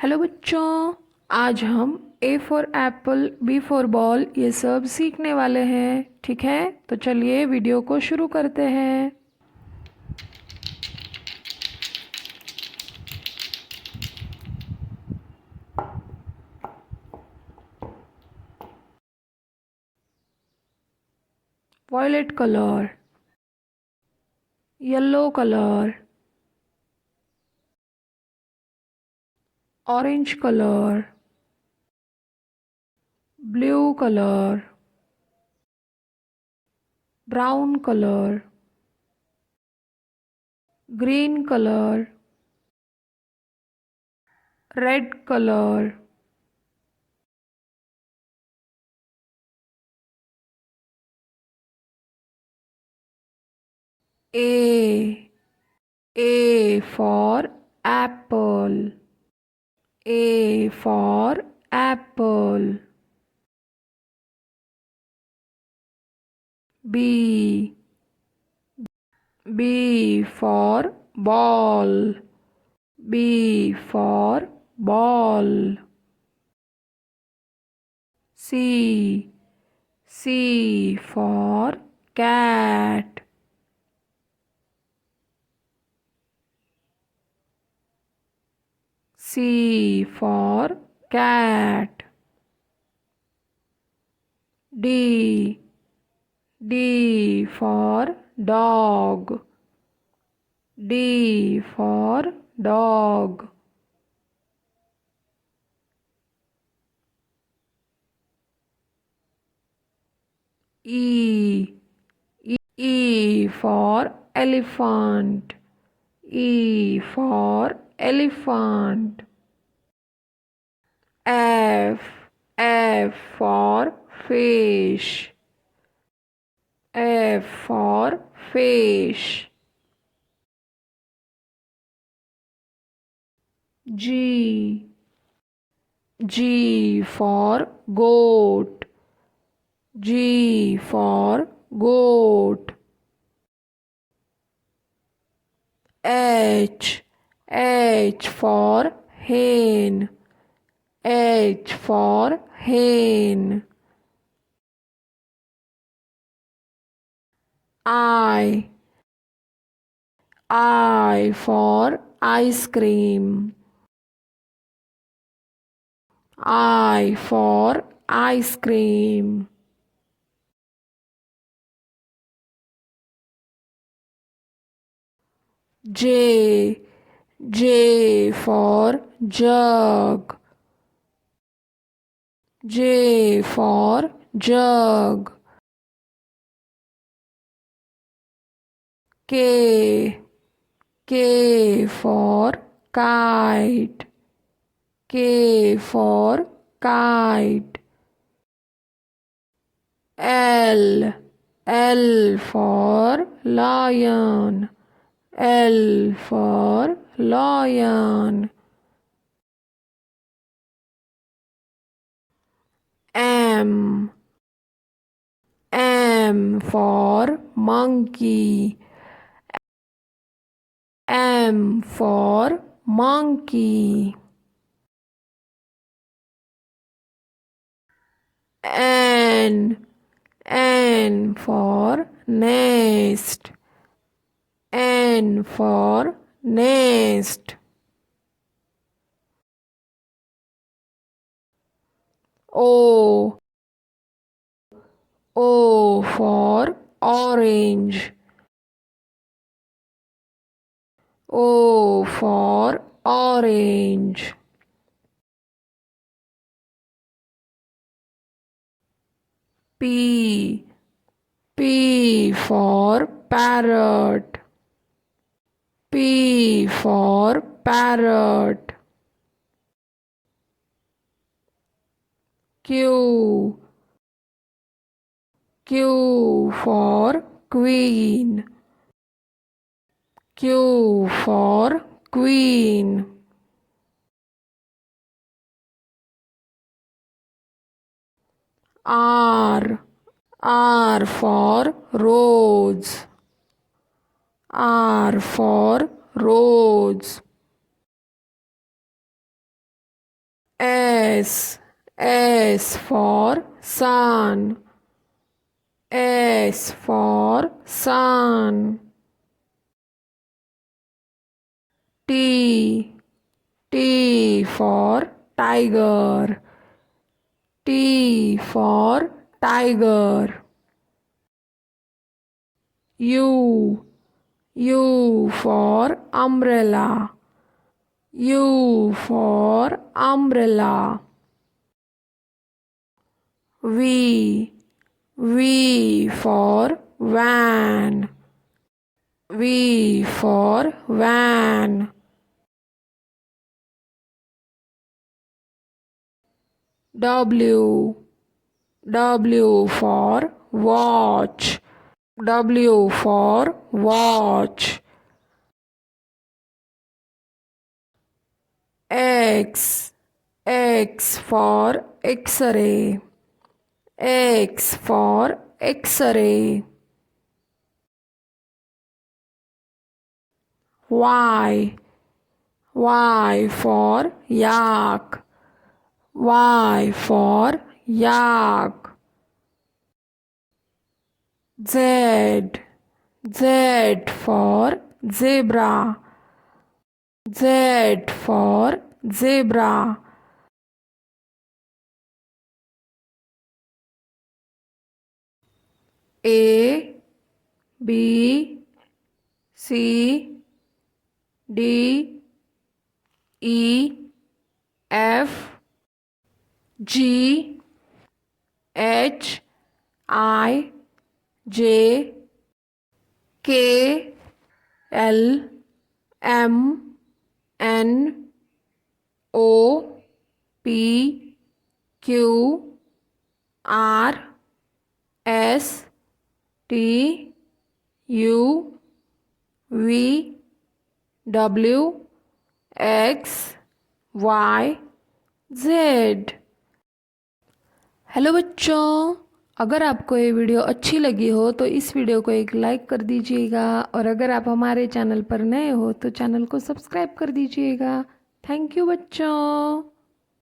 Hello बच्चों, आज हम A for apple, B for ball ये सब सीखने वाले हैं। ठीक है, तो चलिए वीडियो को शुरू करते हैं। violet color, yellow color, orange color, blue color, brown color, green color, red color, A for apple, A for apple. B for ball, B for ball. C for cat, C for cat. D for dog, D for dog. E for elephant, E for elephant. F for fish, F for fish. G for goat, G for goat. H for hen, H for hen. I for ice cream, I for ice cream. J for jug, J for jug. K for kite, K for kite. L for lion, L for lion. M for monkey, M for monkey. N for nest, N for nest. O for orange, O for orange. P for parrot, P for parrot. Q for queen, Q for queen. R for rose, R for rose. S for sun. S for sun. T for tiger. T for tiger. U for umbrella. U for umbrella. V for van. V for van. W for watch. W for watch. X for X-ray. X for X-ray. Y for yak. Y for yak. Z for zebra. Z for zebra. A B C D E F G H I J K L M N O P Q R S T U V W X Y Z। Hello बच्चों, अगर आपको ये video अच्छी लगी हो तो इस video को एक लाइक कर दीजिएगा और अगर आप हमारे चैनल पर नए हो तो चैनल को सब्सक्राइब कर दीजिएगा। थैंक यू बच्चों।